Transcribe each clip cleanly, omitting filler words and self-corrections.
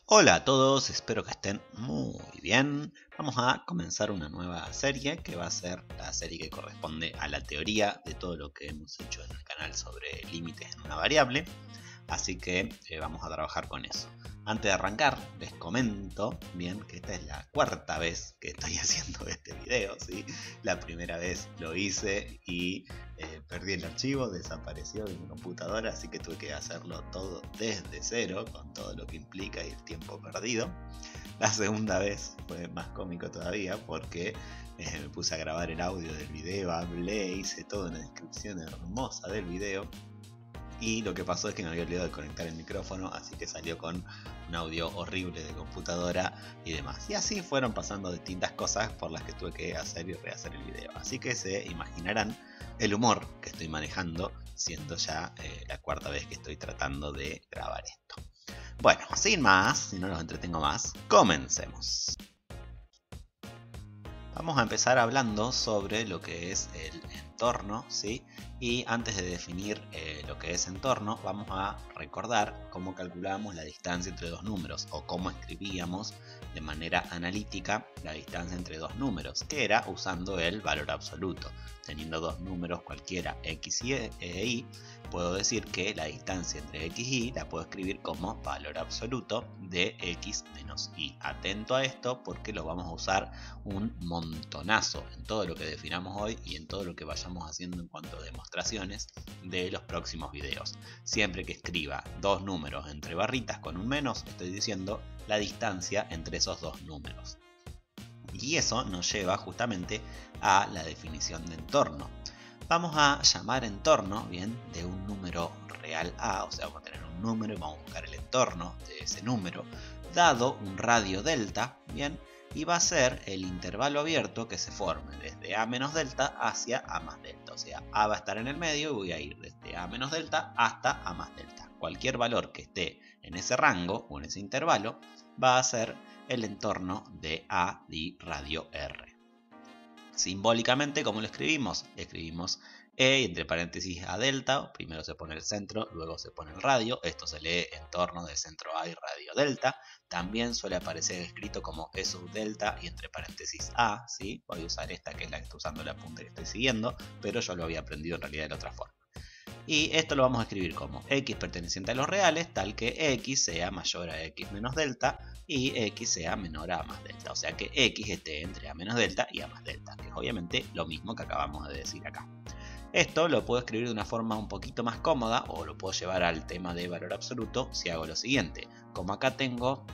Hola a todos, espero que estén muy bien. Vamos a comenzar una nueva serie que va a ser la serie que corresponde a la teoría de todo lo que hemos hecho en el canal sobre límites en una variable. Así que vamos a trabajar con eso. Antes de arrancar, les comento bien que esta es la cuarta vez que estoy haciendo este video, ¿sí? La primera vez lo hice y perdí el archivo, desapareció de mi computadora, así que tuve que hacerlo todo desde cero, con todo lo que implica y el tiempo perdido. La segunda vez fue más cómico todavía porque me puse a grabar el audio del video, hablé, hice toda una descripción hermosa del video. Y lo que pasó es que me había olvidado de conectar el micrófono, así que salió con un audio horrible de computadora y demás. Y así fueron pasando distintas cosas por las que tuve que hacer y rehacer el video. Así que se imaginarán el humor que estoy manejando, siendo ya la cuarta vez que estoy tratando de grabar esto. Bueno, sin más, si no los entretengo más, comencemos. Vamos a empezar hablando sobre lo que es el entorno, ¿sí? Y antes de definir lo que es entorno, vamos a recordar cómo calculamos la distancia entre dos números o cómo escribíamos de manera analítica la distancia entre dos números, que era usando el valor absoluto. Teniendo dos números cualquiera, x e y, puedo decir que la distancia entre x y y la puedo escribir como valor absoluto de x menos y. Atento a esto porque lo vamos a usar un montonazo en todo lo que definamos hoy y en todo lo que vayamos haciendo en cuanto a demostraciones de los próximos videos. Siempre que escriba dos números entre barritas con un menos, estoy diciendo la distancia entre esos dos números. Y eso nos lleva justamente a la definición de entorno. Vamos a llamar entorno, bien, de un número real A, o sea, vamos a tener un número y vamos a buscar el entorno de ese número, dado un radio delta, bien, y va a ser el intervalo abierto que se forme desde A menos delta hacia A más delta. O sea, A va a estar en el medio y voy a ir desde A menos delta hasta A más delta. Cualquier valor que esté en ese rango o en ese intervalo va a ser el entorno de A y radio R. Simbólicamente, ¿cómo lo escribimos? Escribimos E y entre paréntesis A delta, primero se pone el centro, luego se pone el radio, esto se lee entorno de centro A y radio delta. También suele aparecer escrito como E sub delta y entre paréntesis A, ¿sí? Voy a usar esta que es la que está usando la punta que estoy siguiendo, pero yo lo había aprendido en realidad de la otra forma. Y esto lo vamos a escribir como x perteneciente a los reales, tal que x sea mayor a x menos delta y x sea menor a más delta. O sea que x esté entre a menos delta y a más delta, que es obviamente lo mismo que acabamos de decir acá. Esto lo puedo escribir de una forma un poquito más cómoda o lo puedo llevar al tema de valor absoluto si hago lo siguiente. Como acá tengo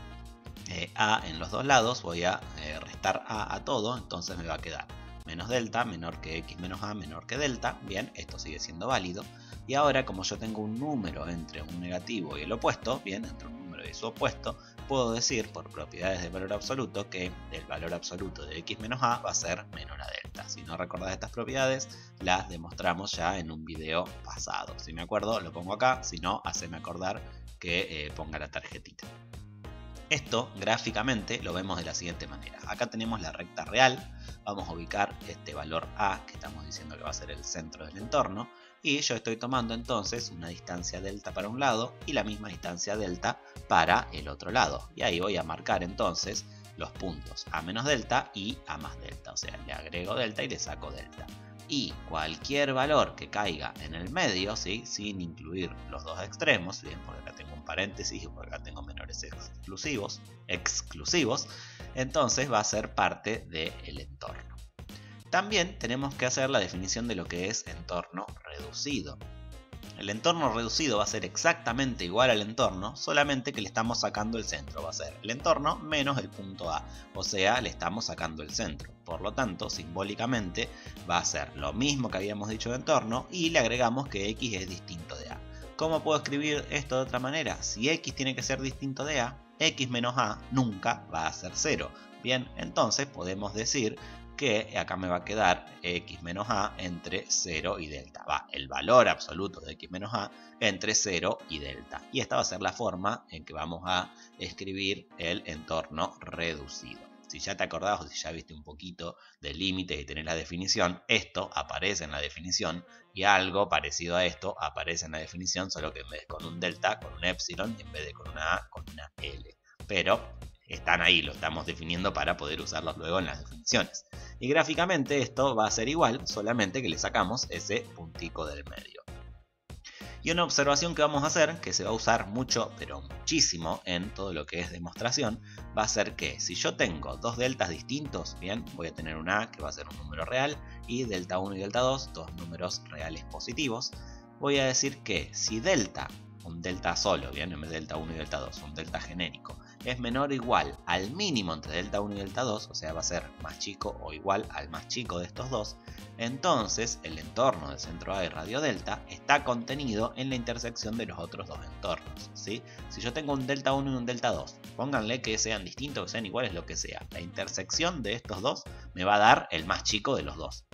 a en los dos lados, voy a restar a todo, entonces me va a quedar menos delta menor que x menos a menor que delta. Bien, esto sigue siendo válido. Y ahora, como yo tengo un número entre un negativo y el opuesto, bien, entre un número y su opuesto, puedo decir por propiedades de valor absoluto que el valor absoluto de x menos a va a ser menor a delta. Si no recordás estas propiedades, las demostramos ya en un video pasado. Si me acuerdo, lo pongo acá, si no, haceme acordar que ponga la tarjetita. Esto gráficamente lo vemos de la siguiente manera. Acá tenemos la recta real, vamos a ubicar este valor A que estamos diciendo que va a ser el centro del entorno y yo estoy tomando entonces una distancia delta para un lado y la misma distancia delta para el otro lado. Y ahí voy a marcar entonces los puntos A menos delta y A más delta, o sea, le agrego delta y le saco delta. Y cualquier valor que caiga en el medio, ¿sí? Sin incluir los dos extremos, ¿bien? Porque acá tengo un paréntesis y por acá tengo menores exclusivos, entonces va a ser parte del entorno. También tenemos que hacer la definición de lo que es entorno reducido. El entorno reducido va a ser exactamente igual al entorno, solamente que le estamos sacando el centro. Va a ser el entorno menos el punto A, o sea, le estamos sacando el centro. Por lo tanto, simbólicamente va a ser lo mismo que habíamos dicho de entorno y le agregamos que x es distinto de A. ¿Cómo puedo escribir esto de otra manera? Si x tiene que ser distinto de A, x menos A nunca va a ser 0. Bien, entonces podemos decir que acá me va a quedar x menos a entre 0 y delta. Va el valor absoluto de x menos a entre 0 y delta. Y esta va a ser la forma en que vamos a escribir el entorno reducido. Si ya te acordás o si ya viste un poquito de límites y tenés la definición, esto aparece en la definición y algo parecido a esto aparece en la definición, solo que en vez de con un delta, con un epsilon y en vez de con una A, con una L. pero están ahí, lo estamos definiendo para poder usarlos luego en las definiciones. Y gráficamente esto va a ser igual, solamente que le sacamos ese puntico del medio. Y una observación que vamos a hacer, que se va a usar mucho, pero muchísimo en todo lo que es demostración, va a ser que si yo tengo dos deltas distintos, bien, voy a tener un A que va a ser un número real y delta 1 y delta 2, dos números reales positivos, voy a decir que si delta, un delta solo, bien, en vez de delta 1 y delta 2, un delta genérico, es menor o igual al mínimo entre delta 1 y delta 2, o sea va a ser más chico o igual al más chico de estos dos, entonces el entorno del centro A y radio delta está contenido en la intersección de los otros dos entornos, ¿sí? Si yo tengo un delta 1 y un delta 2, pónganle que sean distintos, que sean iguales, lo que sea, la intersección de estos dos me va a dar el más chico de los dos.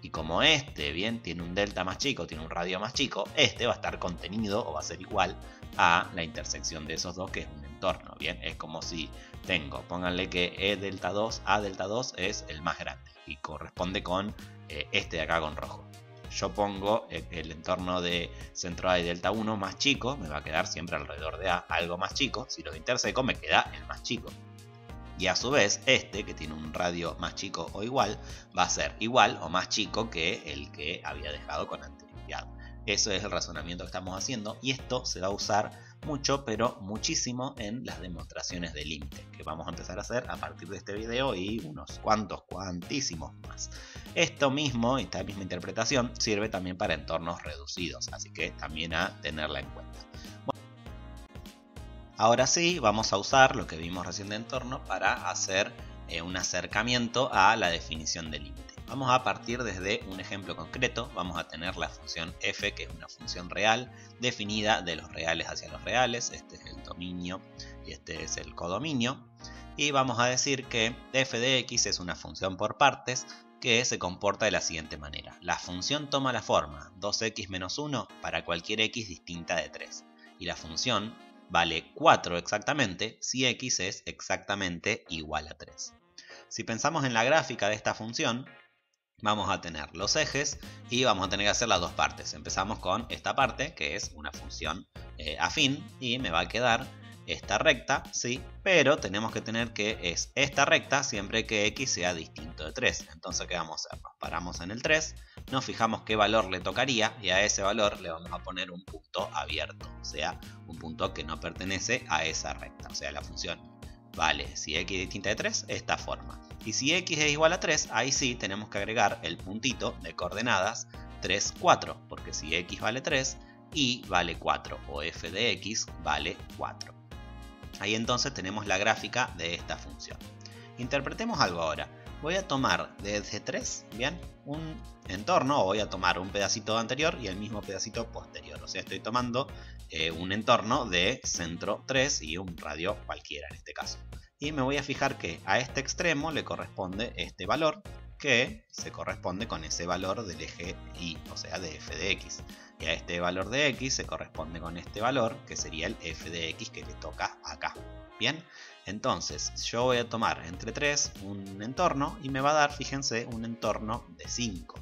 Y como este, bien, tiene un delta más chico, tiene un radio más chico, este va a estar contenido o va a ser igual a la intersección de esos dos, que es un entorno, bien. Es como si tengo, pónganle que E delta 2, A delta 2 es el más grande y corresponde con este de acá con rojo. Yo pongo el entorno de centro A y delta 1 más chico, me va a quedar siempre alrededor de A algo más chico. Si los interseco me queda el más chico. Y a su vez, este, que tiene un radio más chico o igual, va a ser igual o más chico que el que había dejado con anterioridad. Eso es el razonamiento que estamos haciendo y esto se va a usar mucho, pero muchísimo en las demostraciones de límite, que vamos a empezar a hacer a partir de este video y unos cuantísimos más. Esto mismo, esta misma interpretación, sirve también para entornos reducidos, así que también a tenerla en cuenta. Ahora sí, vamos a usar lo que vimos recién de entorno para hacer un acercamiento a la definición de límite. Vamos a partir desde un ejemplo concreto. Vamos a tener la función f, que es una función real, definida de los reales hacia los reales. Este es el dominio y este es el codominio. Y vamos a decir que f de x es una función por partes que se comporta de la siguiente manera. La función toma la forma 2x menos 1 para cualquier x distinta de 3. Y la función vale 4 exactamente si x es exactamente igual a 3. Si pensamos en la gráfica de esta función, vamos a tener los ejes y vamos a tener que hacer las dos partes. Empezamos con esta parte, que es una función afín, y me va a quedar esta recta, sí, pero tenemos que tener que es esta recta siempre que x sea distinto de 3. Entonces, ¿qué vamos a hacer? Nos paramos en el 3, nos fijamos qué valor le tocaría y a ese valor le vamos a poner un punto abierto, o sea, un punto que no pertenece a esa recta. O sea, la función vale, si x es distinta de 3, esta forma. Y si x es igual a 3, ahí sí tenemos que agregar el puntito de coordenadas 3, 4, porque si x vale 3, y vale 4, o f de x vale 4. Ahí entonces tenemos la gráfica de esta función. Interpretemos algo ahora. Voy a tomar desde 3, bien, un entorno, o voy a tomar un pedacito anterior y el mismo pedacito posterior. O sea, estoy tomando un entorno de centro 3 y un radio cualquiera en este caso. Y me voy a fijar que a este extremo le corresponde este valor, que se corresponde con ese valor del eje y, o sea, de f de x. Y a este valor de x se corresponde con este valor, que sería el f de x que le toca acá. Bien, entonces yo voy a tomar entre 3 un entorno y me va a dar, fíjense, un entorno de 5.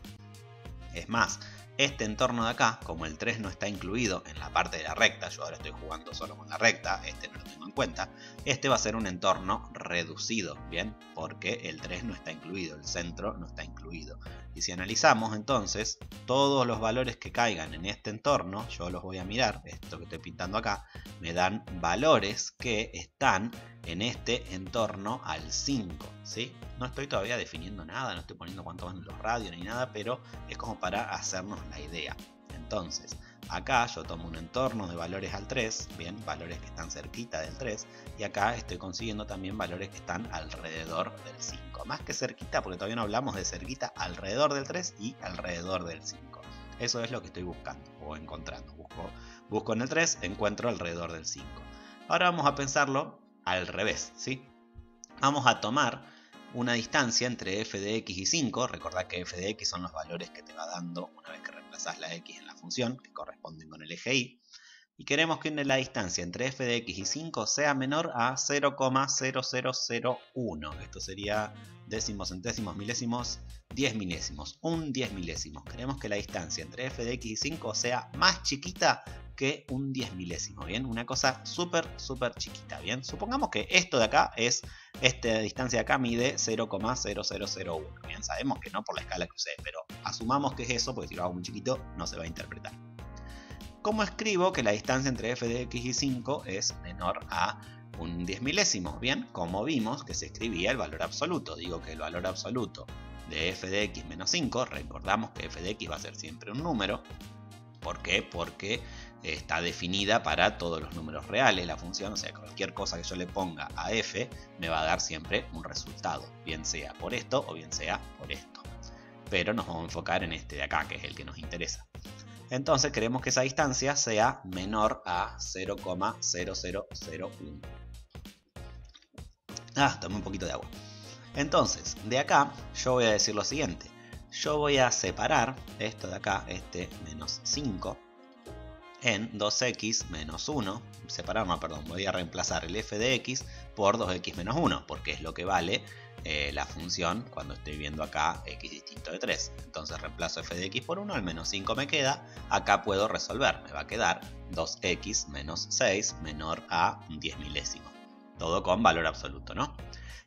Es más, este entorno de acá, como el 3 no está incluido en la parte de la recta, yo ahora estoy jugando solo con la recta, este no lo tengo en cuenta, este va a ser un entorno reducido, ¿bien? Porque el 3 no está incluido, el centro no está incluido. Y si analizamos entonces, todos los valores que caigan en este entorno, yo los voy a mirar, esto que estoy pintando acá, me dan valores que están en este entorno al 5, ¿sí? No estoy todavía definiendo nada, no estoy poniendo cuántos van los radios ni nada, pero es como para hacernos la idea. Entonces, acá yo tomo un entorno de valores al 3, bien, valores que están cerquita del 3, y acá estoy consiguiendo también valores que están alrededor del 5. Más que cerquita, porque todavía no hablamos de cerquita, alrededor del 3 y alrededor del 5. Eso es lo que estoy buscando o encontrando. Busco en el 3, encuentro alrededor del 5. Ahora vamos a pensarlo al revés, ¿sí? Vamos a tomar una distancia entre f de x y 5. Recordad que f de x son los valores que te va dando una vez que reemplazas la x en la función, que corresponden con el eje y. Y queremos que la distancia entre f de x y 5 sea menor a 0,0001. Esto sería décimos, centésimos, milésimos, 10 milésimos. Un 10 milésimo. Queremos que la distancia entre f de x y 5 sea más chiquita que un 10 milésimo. Bien, una cosa súper chiquita. Bien, supongamos que esto de acá es, esta distancia de acá mide 0,0001. Bien, sabemos que no por la escala que usé, pero asumamos que es eso, porque si lo hago muy chiquito no se va a interpretar. ¿Cómo escribo que la distancia entre f de x y 5 es menor a un 10 milésimo? Bien, como vimos que se escribía el valor absoluto. Digo que el valor absoluto de f de x menos 5, recordamos que f de x va a ser siempre un número. ¿Por qué? Porque está definida para todos los números reales la función, o sea, cualquier cosa que yo le ponga a f me va a dar siempre un resultado, bien sea por esto o bien sea por esto. Pero nos vamos a enfocar en este de acá, que es el que nos interesa. Entonces queremos que esa distancia sea menor a 0,0001. Tomé un poquito de agua. Entonces, de acá yo voy a decir lo siguiente. Yo voy a separar esto de acá, este menos 5, en 2x menos 1. Separar, no, perdón, voy a reemplazar el f de x por 2x menos 1, porque es lo que vale la función cuando estoy viendo acá x distinto de 3. Entonces reemplazo f de x por 1, el menos 5 me queda. Acá puedo resolver, me va a quedar 2x menos 6 menor a un 10 milésimo. Todo con valor absoluto, ¿no?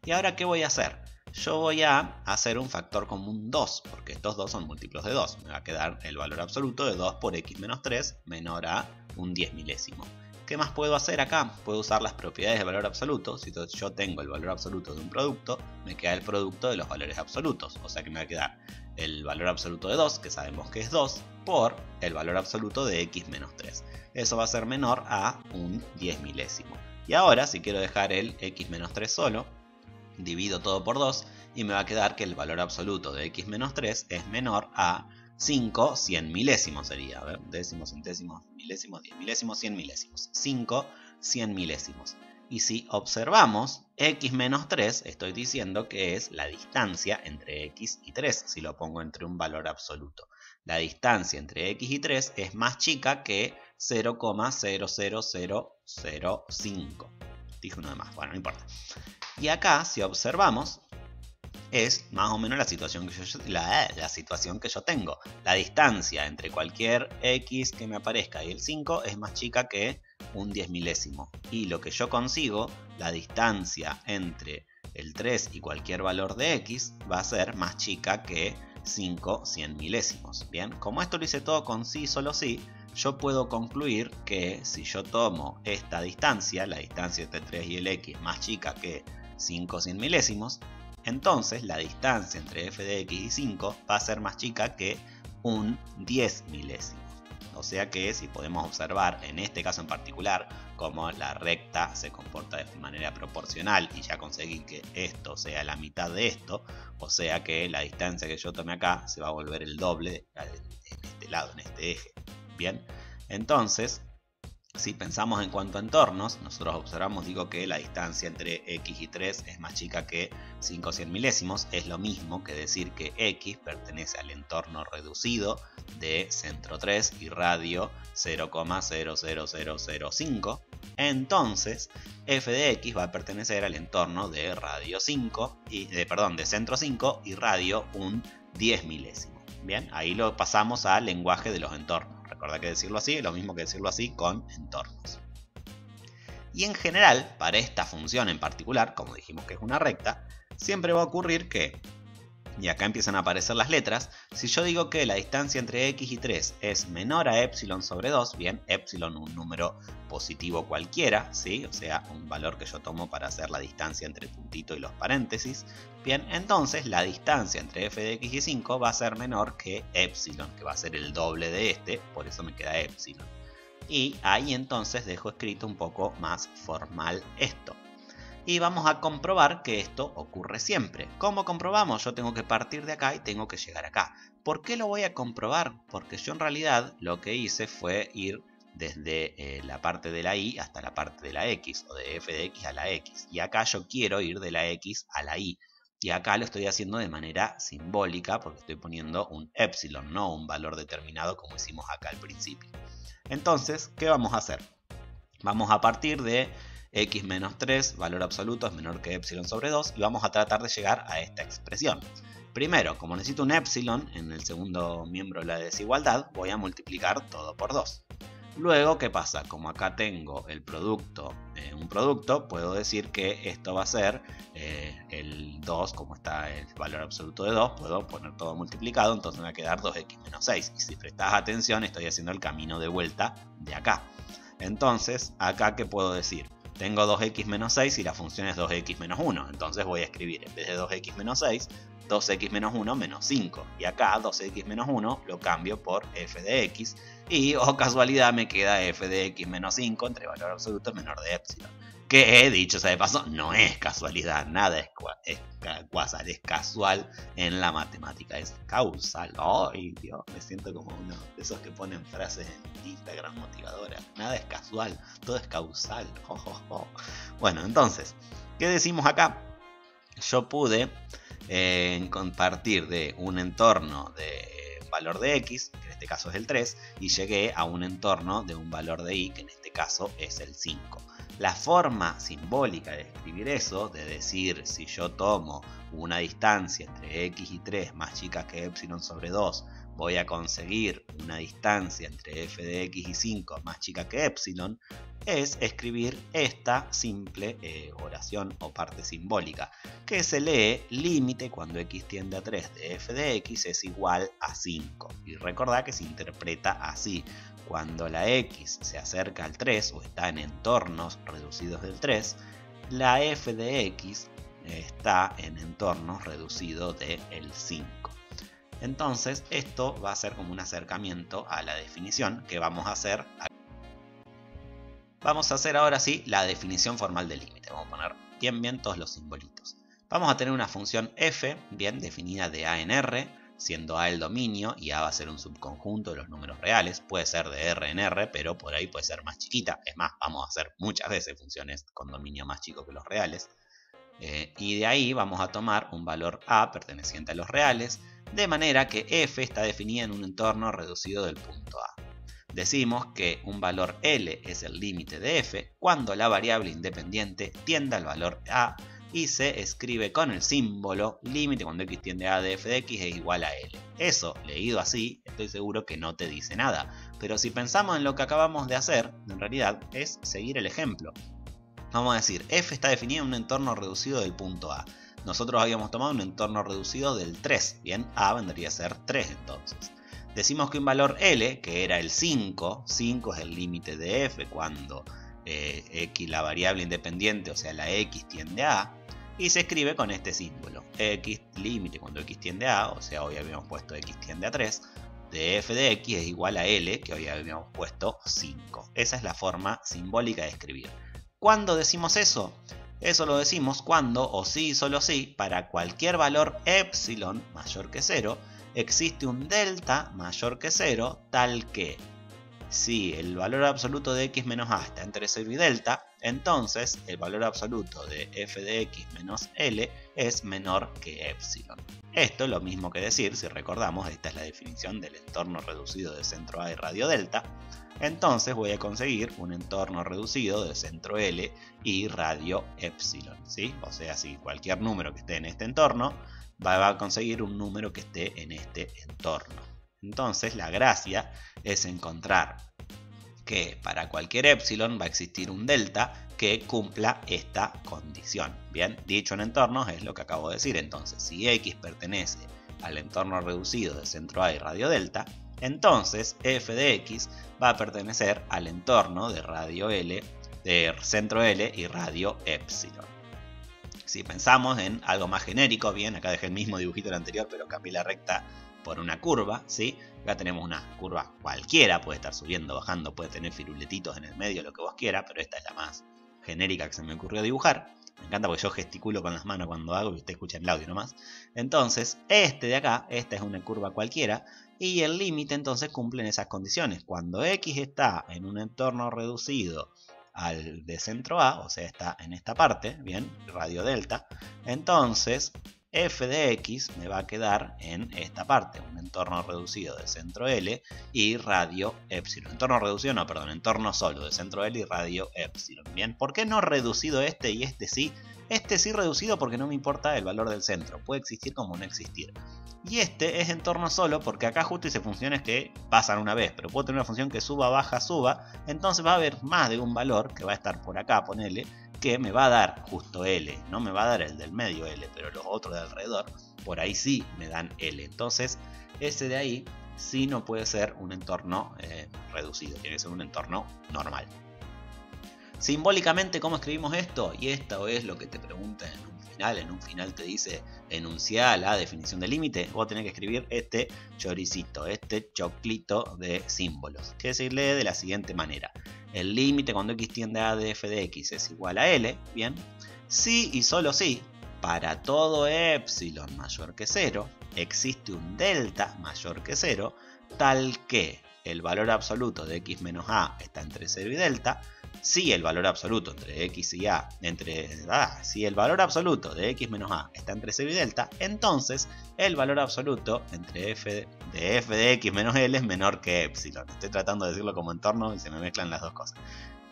Y ahora, ¿qué voy a hacer? Yo voy a hacer un factor común 2, porque estos dos son múltiplos de 2. Me va a quedar el valor absoluto de 2 por x menos 3 menor a un 10 milésimo. ¿Qué más puedo hacer acá? Puedo usar las propiedades del valor absoluto. Si yo tengo el valor absoluto de un producto, me queda el producto de los valores absolutos. O sea que me va a quedar el valor absoluto de 2, que sabemos que es 2, por el valor absoluto de x menos 3. Eso va a ser menor a un 10 milésimo. Y ahora, si quiero dejar el x menos 3 solo, divido todo por 2 y me va a quedar que el valor absoluto de x menos 3 es menor a 5 100 milésimos sería. A ver, décimos, centésimos, milésimos, 10 milésimos, 100 milésimos. 5 100 milésimos. Y si observamos, x menos 3, estoy diciendo que es la distancia entre x y 3, si lo pongo entre un valor absoluto. La distancia entre x y 3 es más chica que 0,00005. Dije uno de más, bueno, no importa. Y acá, si observamos, es más o menos la situación que yo tengo. La distancia entre cualquier x que me aparezca y el 5 es más chica que un 10 milésimo. Y lo que yo consigo, la distancia entre el 3 y cualquier valor de x, va a ser más chica que 5 100 milésimos. Bien, como esto lo hice todo con sí, solo sí, yo puedo concluir que si yo tomo esta distancia, la distancia entre el 3 y el x más chica que 5 100 milésimos, entonces la distancia entre f de x y 5 va a ser más chica que un 10 milésimo. O sea que si podemos observar en este caso en particular cómo la recta se comporta de manera proporcional y ya conseguí que esto sea la mitad de esto, o sea que la distancia que yo tome acá se va a volver el doble en este lado, en este eje. Bien, entonces si pensamos en cuanto a entornos, nosotros observamos, digo que la distancia entre x y 3 es más chica que 5 100 milésimos. Es lo mismo que decir que x pertenece al entorno reducido de centro 3 y radio 0,00005. Entonces, f de x va a pertenecer al entorno de radio 5 de centro 5 y radio un 10 milésimo. Bien, ahí lo pasamos al lenguaje de los entornos. Recuerda que decirlo así es lo mismo que decirlo así con entornos. Y en general, para esta función en particular, como dijimos que es una recta, siempre va a ocurrir que, y acá empiezan a aparecer las letras, si yo digo que la distancia entre x y 3 es menor a epsilon sobre 2, bien, epsilon un número positivo cualquiera, ¿sí? O sea, un valor que yo tomo para hacer la distancia entre el puntito y los paréntesis, bien, entonces la distancia entre f de x y 5 va a ser menor que epsilon, que va a ser el doble de este, por eso me queda epsilon. Y ahí entonces dejo escrito un poco más formal esto. Y vamos a comprobar que esto ocurre siempre. ¿Cómo comprobamos? Yo tengo que partir de acá y tengo que llegar acá. ¿Por qué lo voy a comprobar? Porque yo en realidad lo que hice fue ir desde la parte de la y hasta la parte de la x, o de f de x a la x. Y acá yo quiero ir de la x a la y. Y acá lo estoy haciendo de manera simbólica porque estoy poniendo un epsilon, no un valor determinado como hicimos acá al principio. Entonces, ¿qué vamos a hacer? Vamos a partir de x menos 3, valor absoluto es menor que epsilon sobre 2, y vamos a tratar de llegar a esta expresión. Primero, como necesito un epsilon en el segundo miembro de la desigualdad, voy a multiplicar todo por 2. Luego, ¿qué pasa? Como acá tengo el producto, un producto, puedo decir que esto va a ser el 2, como está el valor absoluto de 2, puedo poner todo multiplicado, entonces me va a quedar 2x menos 6. Y si prestas atención, estoy haciendo el camino de vuelta de acá. Entonces, acá, ¿qué puedo decir? Tengo 2x menos 6 y la función es 2x menos 1. Entonces voy a escribir, en vez de 2x menos 6, 2x menos 1 menos 5. Y acá 2x menos 1 lo cambio por f de x. Y, casualidad, me queda f de x menos 5 entre valor absoluto menor de epsilon. Que, dicho sea de paso, no es casualidad, nada es casual en la matemática, es causal. ¡Ay, Dios! Me siento como uno de esos que ponen frases en Instagram motivadoras. Nada es casual, todo es causal. Bueno, entonces, ¿qué decimos acá? Yo pude compartir de un entorno de valor de x, que en este caso es el 3, y llegué a un entorno de un valor de y, que en este caso es el 5. La forma simbólica de escribir eso, de decir si yo tomo una distancia entre x y 3 más chica que epsilon sobre 2, voy a conseguir una distancia entre f de x y 5 más chica que epsilon, es escribir esta simple oración o parte simbólica, que se lee límite cuando x tiende a 3 de f de x es igual a 5. Y recordad que se interpreta así. Cuando la x se acerca al 3 o está en entornos reducidos del 3, la f de x está en entornos reducidos del 5. Entonces esto va a ser como un acercamiento a la definición que vamos a hacer. Vamos a hacer ahora sí la definición formal del límite. Vamos a poner bien todos los simbolitos. Vamos a tener una función f, bien definida de a en r, siendo a el dominio y a va a ser un subconjunto de los números reales. Puede ser de r en r, pero por ahí puede ser más chiquita. Es más, vamos a hacer muchas veces funciones con dominio más chico que los reales. Y de ahí vamos a tomar un valor a perteneciente a los reales, de manera que f está definida en un entorno reducido del punto a. Decimos que un valor L es el límite de f cuando la variable independiente tiende al valor a y se escribe con el símbolo límite cuando x tiende a de f de x es igual a L. Eso, leído así, estoy seguro que no te dice nada, pero si pensamos en lo que acabamos de hacer, en realidad es seguir el ejemplo. Vamos a decir, f está definida en un entorno reducido del punto a. Nosotros habíamos tomado un entorno reducido del 3, bien, a vendría a ser 3 entonces. Decimos que un valor L, que era el 5 es el límite de f cuando x, la variable independiente, o sea la x tiende a, y se escribe con este símbolo, x límite cuando x tiende a, o sea hoy habíamos puesto x tiende a 3, de f de x es igual a L, que hoy habíamos puesto 5. Esa es la forma simbólica de escribir. ¿Cuándo decimos eso? Eso lo decimos cuando, o sí, solo sí, para cualquier valor epsilon mayor que 0, existe un delta mayor que 0, tal que si el valor absoluto de x menos a está entre 0 y delta, entonces el valor absoluto de f de x menos L es menor que epsilon. Esto es lo mismo que decir, si recordamos, esta es la definición del entorno reducido de centro a y radio delta, entonces voy a conseguir un entorno reducido de centro L y radio epsilon, ¿sí? O sea, si cualquier número que esté en este entorno va a conseguir un número que esté en este entorno. Entonces la gracia es encontrar que para cualquier epsilon va a existir un delta que cumpla esta condición. Bien, dicho en entornos es lo que acabo de decir. Entonces, si x pertenece al entorno reducido de centro a y radio delta, entonces f de x va a pertenecer al entorno de radio L, de centro L y radio epsilon. Si pensamos en algo más genérico, bien, acá dejé el mismo dibujito del anterior, pero cambié la recta por una curva, ¿sí? Acá tenemos una curva cualquiera, puede estar subiendo, bajando, puede tener firuletitos en el medio, lo que vos quieras, pero esta es la más genérica que se me ocurrió dibujar. Me encanta porque yo gesticulo con las manos cuando hago y usted escucha el audio nomás. Entonces, este de acá, esta es una curva cualquiera, y el límite entonces cumple en esas condiciones. Cuando x está en un entorno reducido al de centro A, o sea está en esta parte, bien, radio delta, entonces f de x me va a quedar en esta parte, un entorno reducido de centro L y radio epsilon. Entorno reducido, no, perdón, entorno solo de centro L y radio epsilon. Bien, ¿por qué no reducido este y este sí? Este sí reducido porque no me importa el valor del centro, puede existir como no existir. Y este es entorno solo porque acá justo hice funciones que pasan una vez, pero puedo tener una función que suba, baja, suba, entonces va a haber más de un valor que va a estar por acá, ponele, que me va a dar justo L, no me va a dar el del medio L, pero los otros de alrededor, por ahí sí me dan L. Entonces ese de ahí sí no puede ser un entorno reducido, tiene que ser un entorno normal. Simbólicamente, ¿cómo escribimos esto? Y esto es lo que te pregunta en un final te dice enunciar la definición de límite. Vos tenés que escribir este choricito, este choclito de símbolos, que se lee de la siguiente manera. El límite cuando x tiende a de f de x es igual a L, bien, si y solo si para todo epsilon mayor que 0 existe un delta mayor que 0, tal que el valor absoluto de x menos a está entre 0 y delta. Si el valor absoluto entre x y a, si el valor absoluto de x menos a está entre 0 y delta, entonces el valor absoluto entre f de x menos L es menor que epsilon. Estoy tratando de decirlo como entorno y se me mezclan las dos cosas.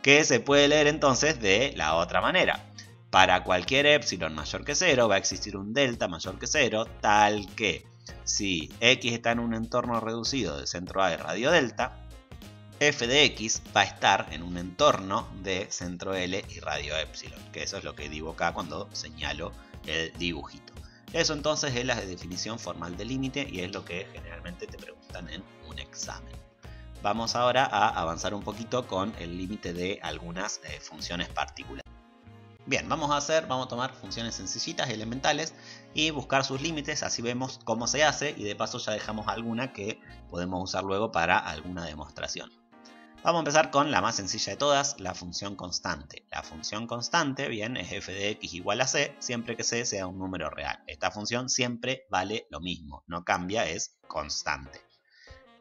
Que se puede leer entonces de la otra manera. Para cualquier epsilon mayor que 0 va a existir un delta mayor que 0, tal que si x está en un entorno reducido de centro a y radio delta, f de x va a estar en un entorno de centro L y radio epsilon, que eso es lo que digo acá cuando señalo el dibujito. Eso entonces es la definición formal de límite y es lo que generalmente te preguntan en un examen. Vamos ahora a avanzar un poquito con el límite de algunas funciones particulares. Bien, vamos a tomar funciones sencillitas, elementales y buscar sus límites, así vemos cómo se hace y de paso ya dejamos alguna que podemos usar luego para alguna demostración. Vamos a empezar con la más sencilla de todas, la función constante. La función constante, bien, es f de x igual a c, siempre que c sea un número real. Esta función siempre vale lo mismo, no cambia, es constante.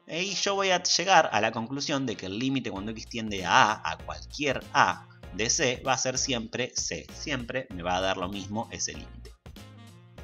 Y yo voy a llegar a la conclusión de que el límite cuando x tiende a cualquier a de c, va a ser siempre c. Siempre me va a dar lo mismo ese límite.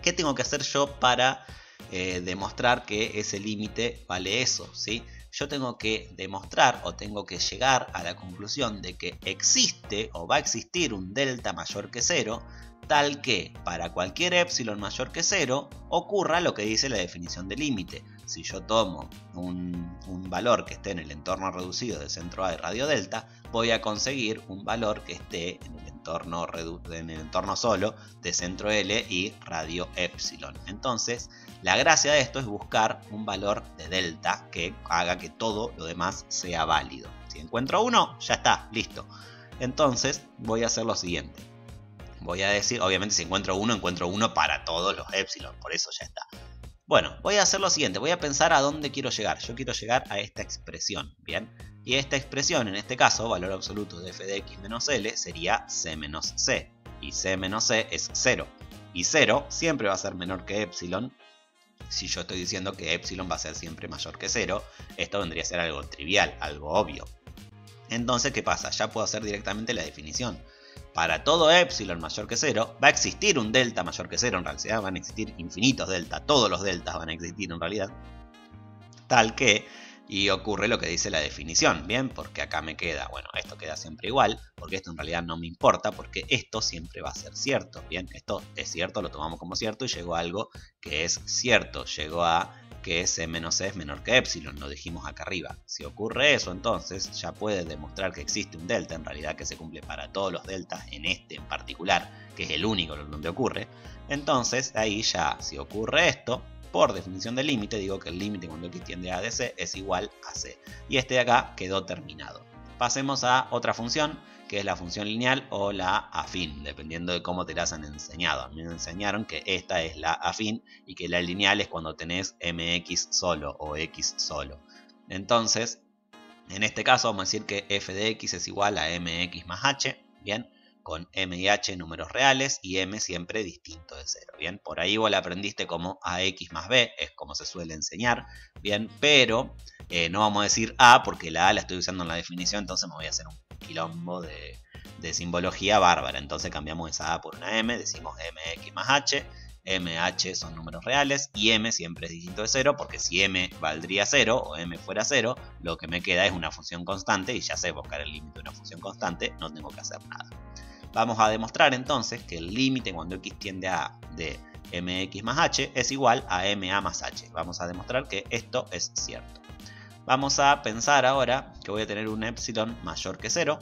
¿Qué tengo que hacer yo para demostrar que ese límite vale eso? ¿Sí? Yo tengo que demostrar o tengo que llegar a la conclusión de que existe o va a existir un delta mayor que 0, tal que para cualquier epsilon mayor que 0 ocurra lo que dice la definición de límite. Si yo tomo un valor que esté en el entorno reducido de centro a y radio delta, voy a conseguir un valor que esté en el entorno solo de centro L y radio epsilon. Entonces, la gracia de esto es buscar un valor de delta que haga que todo lo demás sea válido. Si encuentro uno, ya está, listo. Entonces, voy a hacer lo siguiente. Voy a decir, obviamente si encuentro uno para todos los epsilon, por eso ya está. Bueno, voy a hacer lo siguiente, voy a pensar a dónde quiero llegar. Yo quiero llegar a esta expresión, ¿bien? Y esta expresión, en este caso, valor absoluto de f de x menos L, sería c menos c. Y c menos c es 0. Y 0 siempre va a ser menor que epsilon. Si yo estoy diciendo que epsilon va a ser siempre mayor que 0, esto vendría a ser algo trivial, algo obvio. Entonces, ¿qué pasa? Ya puedo hacer directamente la definición. Para todo epsilon mayor que 0 va a existir un delta mayor que 0, en realidad van a existir infinitos delta, todos los deltas van a existir en realidad, tal que, y ocurre lo que dice la definición, bien, porque acá me queda, bueno, esto queda siempre igual, porque esto en realidad no me importa, porque esto siempre va a ser cierto, bien, esto es cierto, lo tomamos como cierto y llegó a algo que es cierto, llegó a que c menos c es menor que epsilon, lo dijimos acá arriba. Si ocurre eso, entonces ya puede demostrar que existe un delta, en realidad que se cumple para todos los deltas, en este en particular, que es el único donde ocurre. Entonces ahí ya, si ocurre esto, por definición del límite, digo que el límite cuando x tiende a de c es igual a c. Y este de acá quedó terminado. Pasemos a otra función, que es la función lineal o la afín, dependiendo de cómo te las han enseñado. A mí me enseñaron que esta es la afín y que la lineal es cuando tenés mx solo o x solo. Entonces, en este caso vamos a decir que f de x es igual a mx más h, bien, con m y h números reales y m siempre distinto de 0, bien. Por ahí vos la aprendiste como ax más b, es como se suele enseñar, bien, pero no vamos a decir a porque la a la estoy usando en la definición, entonces me voy a hacer un quilombo de simbología bárbara. Entonces cambiamos esa a por una m, decimos mx más h m, h son números reales y m siempre es distinto de 0, porque si m valdría 0 o m fuera 0, lo que me queda es una función constante y ya sé buscar el límite de una función constante, no tengo que hacer nada. Vamos a demostrar entonces que el límite cuando x tiende a A de mx más h es igual a ma más h. Vamos a demostrar que esto es cierto. Vamos a pensar ahora que voy a tener un epsilon mayor que 0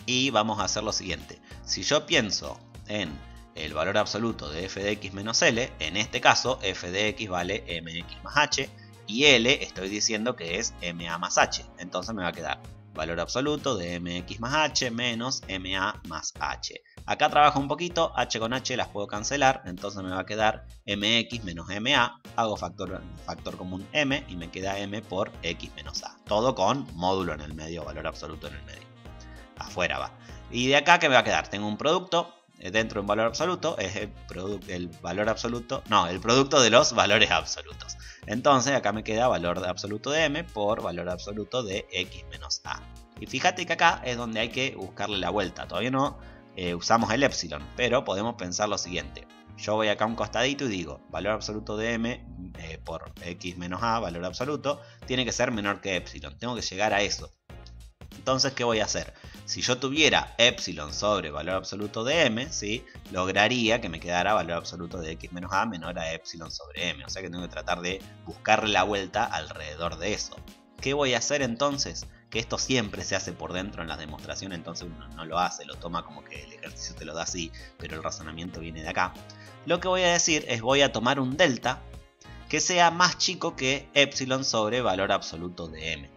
y vamos a hacer lo siguiente. Si yo pienso en el valor absoluto de f de x menos L, en este caso f de x vale mx más h y L estoy diciendo que es ma más h. Entonces me va a quedar valor absoluto de mx más h menos ma más h. Acá trabajo un poquito, h con h las puedo cancelar, entonces me va a quedar mx menos ma, hago factor común m y me queda m por x menos a. Todo con módulo en el medio, valor absoluto en el medio. Afuera va. Y de acá, ¿qué me va a quedar? Tengo un producto dentro de un valor absoluto, es el valor absoluto, no, el producto de los valores absolutos. Entonces acá me queda valor absoluto de m por valor absoluto de x menos a. Y fíjate que acá es donde hay que buscarle la vuelta. Todavía no usamos el epsilon, pero podemos pensar lo siguiente. Yo voy acá a un costadito y digo, valor absoluto de m por x menos a, valor absoluto, tiene que ser menor que epsilon. Tengo que llegar a eso. Entonces, ¿qué voy a hacer? Si yo tuviera epsilon sobre valor absoluto de m, ¿sí? Lograría que me quedara valor absoluto de x menos a menor a epsilon sobre m. O sea que tengo que tratar de buscarle la vuelta alrededor de eso. ¿Qué voy a hacer entonces? Que esto siempre se hace por dentro en las demostraciones, entonces uno no lo hace, lo toma como que el ejercicio te lo da así, pero el razonamiento viene de acá. Lo que voy a decir es voy a tomar un delta que sea más chico que epsilon sobre valor absoluto de m.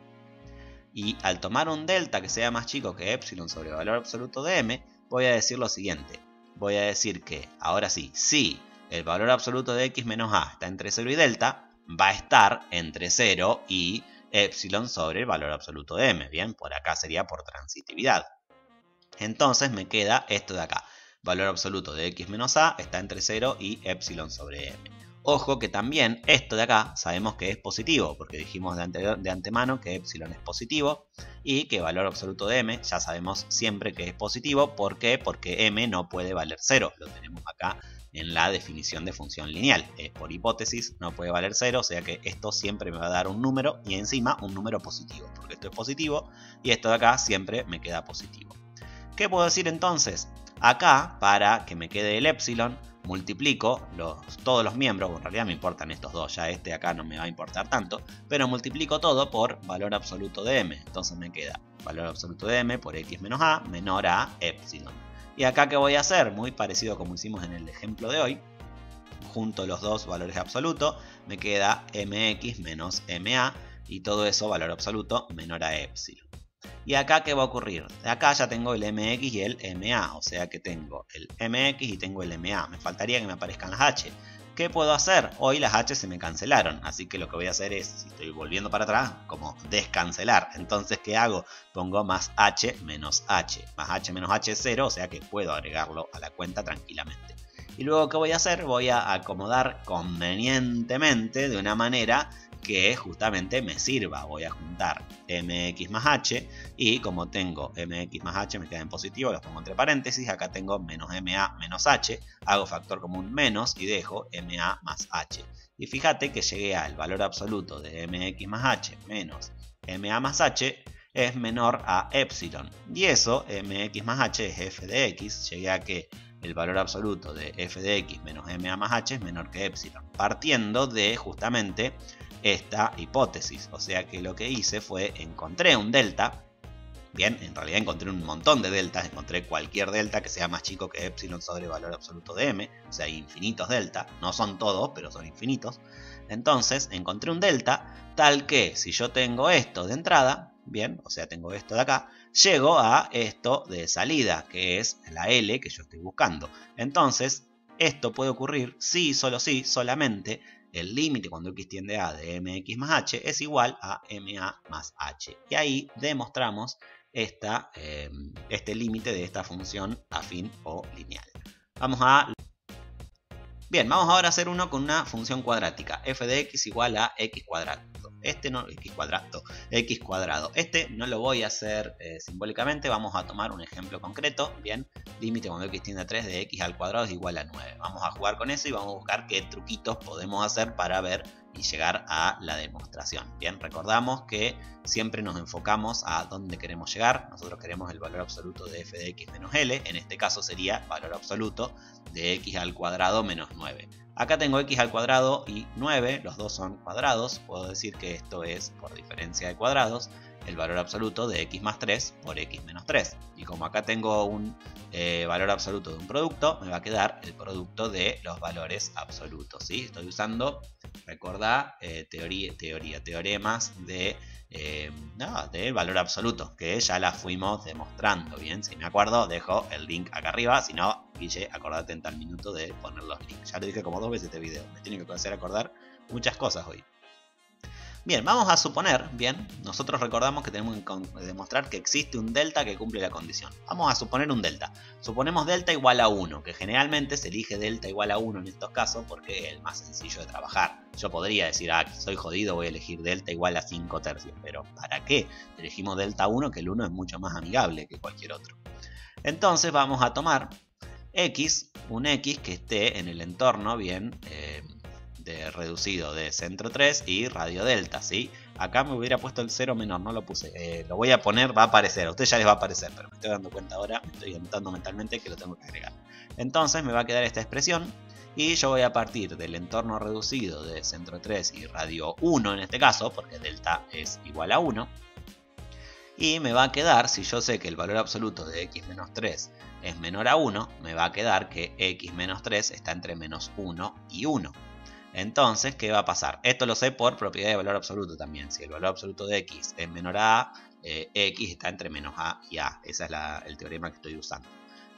Y al tomar un delta que sea más chico que epsilon sobre valor absoluto de m, voy a decir lo siguiente. Voy a decir que, ahora sí, si el valor absoluto de x menos a está entre 0 y delta, va a estar entre 0 y epsilon sobre el valor absoluto de m. Bien, por acá sería por transitividad. Entonces me queda esto de acá. Valor absoluto de x menos a está entre 0 y epsilon sobre m. Ojo que también esto de acá sabemos que es positivo, porque dijimos de antemano que epsilon es positivo y que valor absoluto de m ya sabemos siempre que es positivo. ¿Por qué? Porque m no puede valer 0. Lo tenemos acá en la definición de función lineal. Por hipótesis no puede valer 0, o sea que esto siempre me va a dar un número y encima un número positivo, porque esto es positivo y esto de acá siempre me queda positivo. ¿Qué puedo decir entonces? Acá, para que me quede el epsilon, multiplico todos los miembros, en realidad me importan estos dos, ya este acá no me va a importar tanto, pero multiplico todo por valor absoluto de m. Entonces me queda valor absoluto de m por x menos a menor a epsilon. Y acá, ¿qué voy a hacer? Muy parecido como hicimos en el ejemplo de hoy. Junto los dos valores absolutos, me queda mx menos ma y todo eso valor absoluto menor a epsilon. Y acá, ¿qué va a ocurrir? De acá ya tengo el mx y el ma, o sea que tengo el mx y tengo el ma. Me faltaría que me aparezcan las h. ¿Qué puedo hacer? Hoy las h se me cancelaron, así que lo que voy a hacer es, si estoy volviendo para atrás, como descancelar. Entonces, ¿qué hago? Pongo más h menos h. Más h menos h es 0, o sea que puedo agregarlo a la cuenta tranquilamente. Y luego, ¿qué voy a hacer? Voy a acomodar convenientemente de una manera que justamente me sirva. Voy a juntar mx más h y como tengo mx más h me queda en positivo, los pongo entre paréntesis. Acá tengo menos ma menos h, hago factor común menos y dejo ma más h. Y fíjate que llegué al valor absoluto de mx más h menos ma más h es menor a epsilon. Y eso, mx más h es f de x, llegué a que el valor absoluto de f de x menos ma más h es menor que epsilon, partiendo de justamente esta hipótesis. O sea que lo que hice fue encontré un delta. Bien, en realidad encontré un montón de deltas. Encontré cualquier delta que sea más chico que epsilon sobre valor absoluto de m. O sea, infinitos delta. No son todos, pero son infinitos. Entonces encontré un delta tal que si yo tengo esto de entrada, bien, o sea, tengo esto de acá, llego a esto de salida, que es la L que yo estoy buscando. Entonces, esto puede ocurrir si, solo si, solamente el límite cuando x tiende a de mx más h es igual a ma más h. Y ahí demostramos este límite de esta función afín o lineal. Bien, vamos ahora a hacer uno con una función cuadrática. F de x igual a x cuadrado. X cuadrado. Este no lo voy a hacer simbólicamente, vamos a tomar un ejemplo concreto. Bien, límite cuando x tiende a 3 de x al cuadrado es igual a 9. Vamos a jugar con eso y vamos a buscar qué truquitos podemos hacer para ver y llegar a la demostración. Bien, recordamos que siempre nos enfocamos a dónde queremos llegar. Nosotros queremos el valor absoluto de f de x menos l. En este caso sería valor absoluto de x al cuadrado menos 9. Acá tengo x al cuadrado y 9, los dos son cuadrados. Puedo decir que esto es, por diferencia de cuadrados, el valor absoluto de x más 3 por x menos 3. Y como acá tengo un valor absoluto de un producto, me va a quedar el producto de los valores absolutos, ¿sí? Estoy usando, recordá, teoremas de del valor absoluto, que ya la fuimos demostrando. Bien, si me acuerdo, dejo el link acá arriba. Si no, Guille, acordate en tal minuto de poner los links. Ya lo dije como 2 veces este video. Me tiene que hacer acordar muchas cosas hoy. Bien, vamos a suponer, bien, nosotros recordamos que tenemos que demostrar que existe un delta que cumple la condición. Vamos a suponer un delta. Suponemos delta igual a 1, que generalmente se elige delta igual a 1 en estos casos porque es el más sencillo de trabajar. Yo podría decir, soy jodido, voy a elegir delta igual a 5 tercios, pero ¿para qué? Elegimos delta 1, que el 1 es mucho más amigable que cualquier otro. Entonces vamos a tomar x, un x que esté en el entorno, bien, reducido de centro 3 y radio delta, ¿sí? Acá me hubiera puesto el 0 menor, no lo puse. Lo voy a poner, va a aparecer. A ustedes ya les va a aparecer, pero me estoy dando cuenta ahora, me estoy anotando mentalmente que lo tengo que agregar. Entonces me va a quedar esta expresión y yo voy a partir del entorno reducido de centro 3 y radio 1 en este caso, porque delta es igual a 1. Y me va a quedar, si yo sé que el valor absoluto de x menos 3 es menor a 1, me va a quedar que x menos 3 está entre menos 1 y 1. Entonces, ¿qué va a pasar? Esto lo sé por propiedad de valor absoluto también. Si el valor absoluto de x es menor a a, x está entre menos a y a. Ese es el teorema que estoy usando.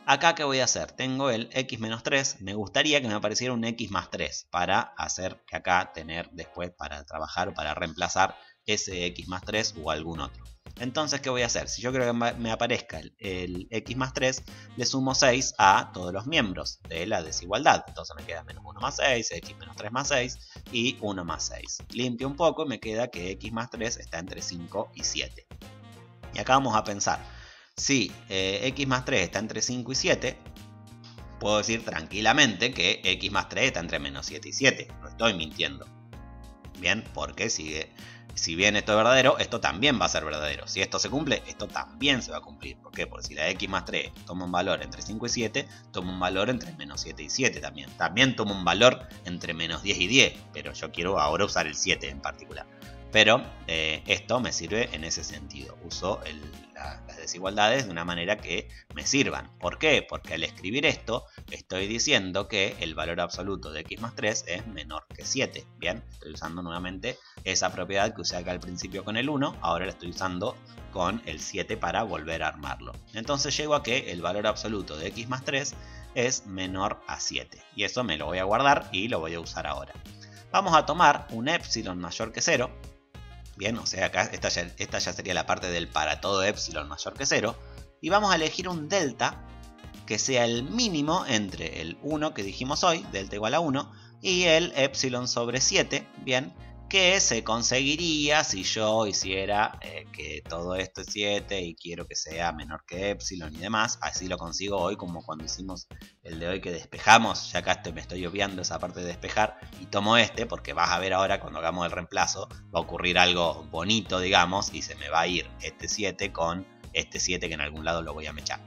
Acá, ¿qué voy a hacer? Tengo el x menos 3. Me gustaría que me apareciera un x más 3 para hacer que acá tener después para trabajar o para reemplazar ese x más 3 o algún otro. Entonces, ¿qué voy a hacer? Si yo quiero que me aparezca el x más 3, le sumo 6 a todos los miembros de la desigualdad. Entonces me queda menos 1 más 6, x menos 3 más 6 y 1 más 6. Limpio un poco y me queda que x más 3 está entre 5 y 7. Y acá vamos a pensar, si x más 3 está entre 5 y 7, puedo decir tranquilamente que x más 3 está entre menos 7 y 7. No estoy mintiendo. Bien, porque si bien esto es verdadero, esto también va a ser verdadero. Si esto se cumple, esto también se va a cumplir. ¿Por qué? Porque si la x más 3 toma un valor entre 5 y 7, toma un valor entre menos 7 y 7 también. También toma un valor entre menos 10 y 10, pero yo quiero ahora usar el 7 en particular. Pero esto me sirve en ese sentido. Uso las desigualdades de una manera que me sirvan. ¿Por qué? Porque al escribir esto estoy diciendo que el valor absoluto de x más 3 es menor que 7. Bien, estoy usando nuevamente esa propiedad que usé acá al principio con el 1. Ahora la estoy usando con el 7 para volver a armarlo. Entonces llego a que el valor absoluto de x más 3 es menor a 7. Y eso me lo voy a guardar y lo voy a usar ahora. Vamos a tomar un epsilon mayor que 0. Bien, o sea, acá esta ya sería la parte del para todo epsilon mayor que 0. Y vamos a elegir un delta que sea el mínimo entre el 1 que dijimos hoy, delta igual a 1, y el epsilon sobre 7, bien, que se conseguiría si yo hiciera que todo esto es 7 y quiero que sea menor que epsilon y demás. Así lo consigo hoy, como cuando hicimos el de hoy que despejamos. Ya acá me estoy obviando esa parte de despejar y tomo este porque vas a ver ahora cuando hagamos el reemplazo va a ocurrir algo bonito, digamos, y se me va a ir este 7 con este 7 que en algún lado lo voy a mechar.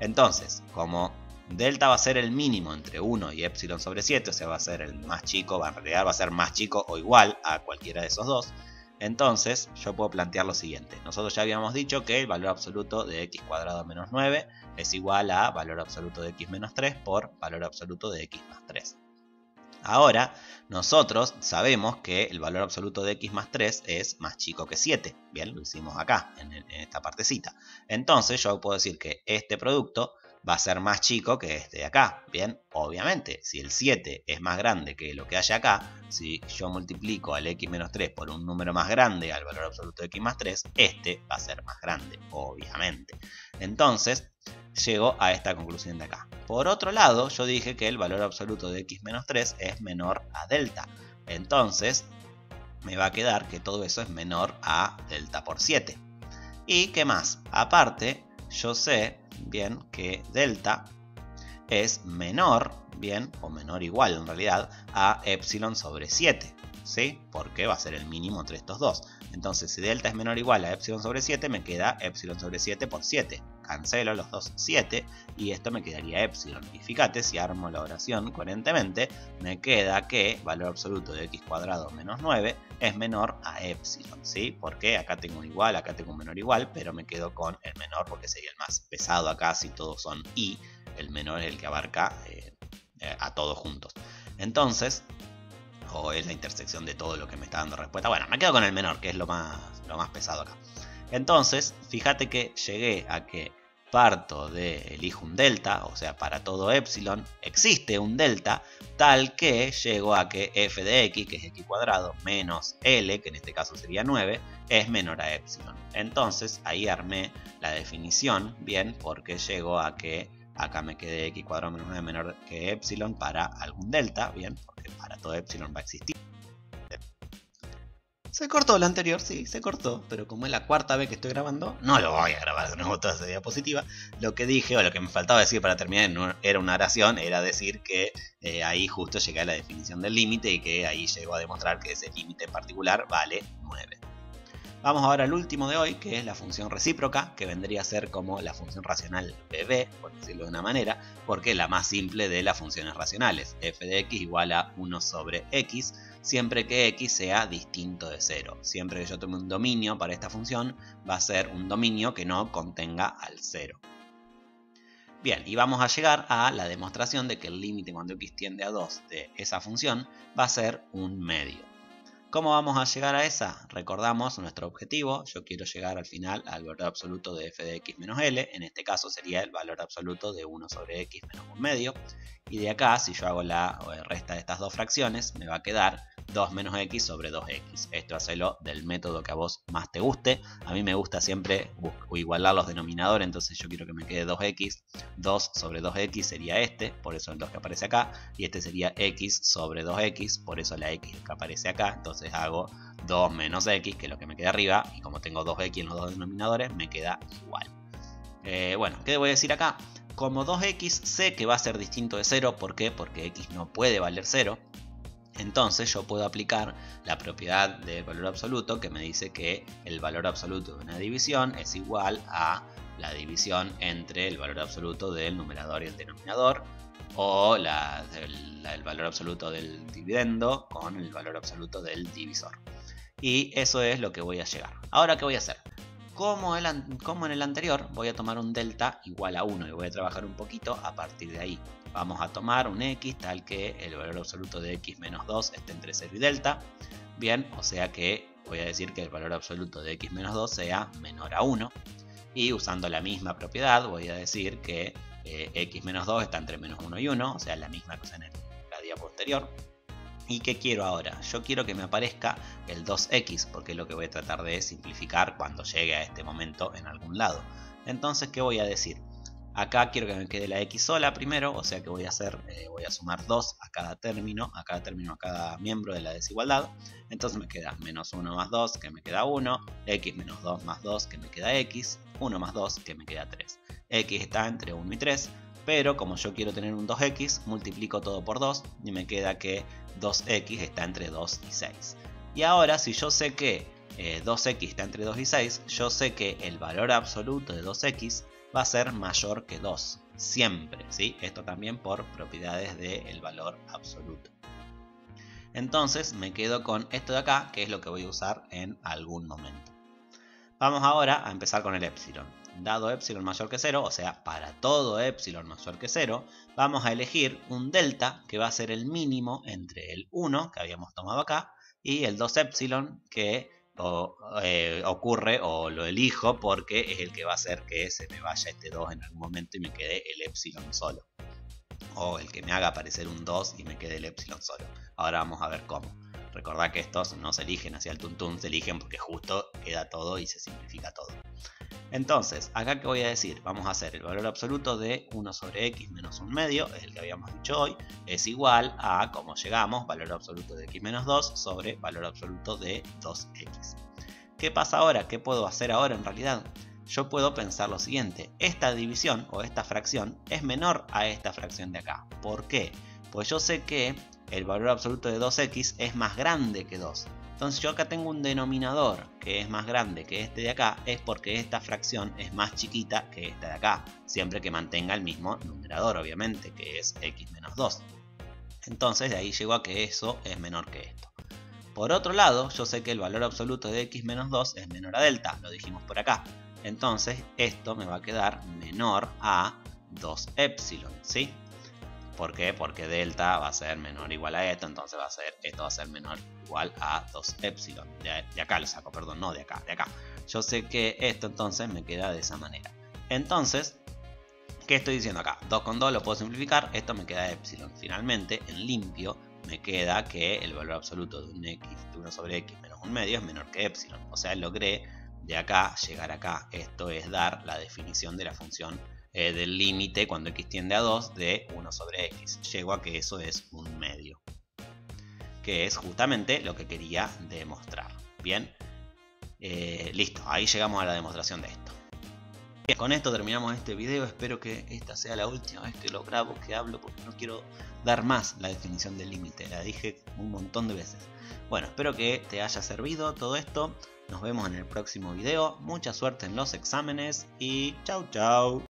Entonces, como delta va a ser el mínimo entre 1 y epsilon sobre 7, o sea, va a ser el más chico, en realidad va a ser más chico o igual a cualquiera de esos dos. Entonces, yo puedo plantear lo siguiente. Nosotros ya habíamos dicho que el valor absoluto de x cuadrado menos 9 es igual a valor absoluto de x menos 3 por valor absoluto de x más 3. Ahora, nosotros sabemos que el valor absoluto de x más 3 es más chico que 7. Bien, lo hicimos acá, en esta partecita. Entonces, yo puedo decir que este producto va a ser más chico que este de acá. Bien, obviamente, si el 7 es más grande que lo que hay acá, si yo multiplico al x menos 3 por un número más grande al valor absoluto de x más 3, este va a ser más grande, obviamente. Entonces, llego a esta conclusión de acá. Por otro lado, yo dije que el valor absoluto de x menos 3 es menor a delta. Entonces, me va a quedar que todo eso es menor a delta por 7. ¿Y qué más? Aparte, yo sé, bien, que delta es menor, bien, o menor igual en realidad, a epsilon sobre 7, ¿sí? Porque va a ser el mínimo entre estos dos. Entonces, si delta es menor o igual a epsilon sobre 7, me queda epsilon sobre 7 por 7. Cancelo los dos 7 y esto me quedaría epsilon. Y fíjate, si armo la oración coherentemente, me queda que valor absoluto de x cuadrado menos 9 es menor a epsilon, ¿sí? Porque acá tengo un igual, acá tengo un menor igual, pero me quedo con el menor porque sería el más pesado acá si todos son y. El menor es el que abarca a todos juntos. Entonces, o es la intersección de todo lo que me está dando respuesta. Bueno, me quedo con el menor, que es lo más pesado acá. Entonces, fíjate que llegué a que parto de elijo un delta, o sea, para todo epsilon existe un delta, tal que llego a que f de x, que es x cuadrado, menos l, que en este caso sería 9, es menor a epsilon. Entonces, ahí armé la definición, bien, porque llego a que acá me quedé x cuadrado menos 9 menor que epsilon para algún delta, bien, porque para todo epsilon va a existir. Se cortó lo anterior, sí, se cortó, pero como es la cuarta vez que estoy grabando, no lo voy a grabar de nuevo toda esa diapositiva. Lo que dije, o lo que me faltaba decir para terminar, no era una oración, era decir que ahí justo llegué a la definición del límite y que ahí llegó a demostrar que ese límite en particular vale 9. Vamos ahora al último de hoy, que es la función recíproca, que vendría a ser como la función racional bb, por decirlo de una manera, porque es la más simple de las funciones racionales. F de x igual a 1 sobre x, siempre que x sea distinto de 0. Siempre que yo tome un dominio para esta función, va a ser un dominio que no contenga al 0. Bien, y vamos a llegar a la demostración de que el límite cuando x tiende a 2 de esa función va a ser un medio. ¿Cómo vamos a llegar a esa? Recordamos nuestro objetivo. Yo quiero llegar al final al valor absoluto de f de x menos l. En este caso sería el valor absoluto de 1 sobre x menos un medio. Y de acá, si yo hago la resta de estas dos fracciones, me va a quedar 2 menos x sobre 2x. Esto hacelo del método que a vos más te guste. A mí me gusta siempre igualar los denominadores, entonces yo quiero que me quede 2x. 2 sobre 2x sería este, por eso el 2 que aparece acá. Y este sería x sobre 2x, por eso la x que aparece acá. Entonces hago 2 menos x, que es lo que me queda arriba. Y como tengo 2x en los dos denominadores, me queda igual. Bueno, ¿qué voy a decir acá? Como 2x sé que va a ser distinto de 0. ¿Por qué? Porque x no puede valer 0. Entonces yo puedo aplicar la propiedad del valor absoluto que me dice que el valor absoluto de una división es igual a la división entre el valor absoluto del numerador y el denominador, o el valor absoluto del dividendo con el valor absoluto del divisor. Y eso es lo que voy a llegar. Ahora, ¿qué voy a hacer? Como en el anterior, voy a tomar un delta igual a 1 y voy a trabajar un poquito a partir de ahí. Vamos a tomar un x tal que el valor absoluto de x menos 2 esté entre 0 y delta. Bien, o sea que voy a decir que el valor absoluto de x menos 2 sea menor a 1. Y usando la misma propiedad voy a decir que x menos 2 está entre menos 1 y 1, o sea la misma cosa en la diapositiva anterior. ¿Y qué quiero ahora? Yo quiero que me aparezca el 2x, porque es lo que voy a tratar de simplificar cuando llegue a este momento en algún lado. Entonces, ¿qué voy a decir? Acá quiero que me quede la x sola primero, o sea que voy a sumar 2 a cada término, a cada miembro de la desigualdad. Entonces me queda menos 1 más 2, que me queda 1, x menos 2 más 2, que me queda x, 1 más 2, que me queda 3. X está entre 1 y 3, pero como yo quiero tener un 2x, multiplico todo por 2 y me queda que 2x está entre 2 y 6. Y ahora, si yo sé que 2x está entre 2 y 6, yo sé que el valor absoluto de 2x va a ser mayor que 2, siempre, ¿sí? Esto también por propiedades del valor absoluto. Entonces me quedo con esto de acá, que es lo que voy a usar en algún momento. Vamos ahora a empezar con el epsilon. Dado epsilon mayor que 0, o sea, para todo epsilon mayor que 0, vamos a elegir un delta que va a ser el mínimo entre el 1 que habíamos tomado acá y el 2 epsilon que ocurre o lo elijo porque es el que va a hacer que se me vaya este 2 en algún momento y me quede el epsilon solo. O el que me haga aparecer un 2 y me quede el epsilon solo. Ahora vamos a ver cómo. Recordad que estos no se eligen hacia el tuntún, se eligen porque justo queda todo y se simplifica todo. Entonces, acá que voy a decir, vamos a hacer el valor absoluto de 1 sobre x menos 1 medio, es el que habíamos dicho hoy, es igual a, como llegamos, valor absoluto de x menos 2 sobre valor absoluto de 2x. ¿Qué pasa ahora? ¿Qué puedo hacer ahora en realidad? yo puedo pensar lo siguiente: esta división o esta fracción es menor a esta fracción de acá. ¿Por qué? Pues yo sé que el valor absoluto de 2x es más grande que 2. Entonces yo acá tengo un denominador que es más grande que este de acá, es porque esta fracción es más chiquita que esta de acá, siempre que mantenga el mismo numerador, obviamente, que es x menos 2. Entonces de ahí llego a que eso es menor que esto. Por otro lado, yo sé que el valor absoluto de x menos 2 es menor a delta, lo dijimos por acá. Entonces esto me va a quedar menor a 2 epsilon, ¿sí? ¿Por qué? Porque delta va a ser menor o igual a esto, entonces esto va a ser menor o igual a 2 epsilon. De acá lo saco, perdón, no de acá, de acá. Yo sé que esto entonces me queda de esa manera. Entonces, ¿qué estoy diciendo acá? 2 con 2 lo puedo simplificar, esto me queda epsilon. Finalmente, en limpio, me queda que el valor absoluto de 1 sobre x menos 1 medio es menor que epsilon. O sea, logré de acá llegar acá. Esto es dar la definición de la función del límite cuando x tiende a 2 de 1 sobre x. Llego a que eso es 1 medio, que es justamente lo que quería demostrar. Bien, listo, ahí llegamos a la demostración de esto. Bien, con esto terminamos este video. Espero que esta sea la última vez que lo grabo, que hablo, porque no quiero dar más la definición del límite. La dije un montón de veces. Bueno, espero que te haya servido todo esto. Nos vemos en el próximo video. Mucha suerte en los exámenes y chau chau.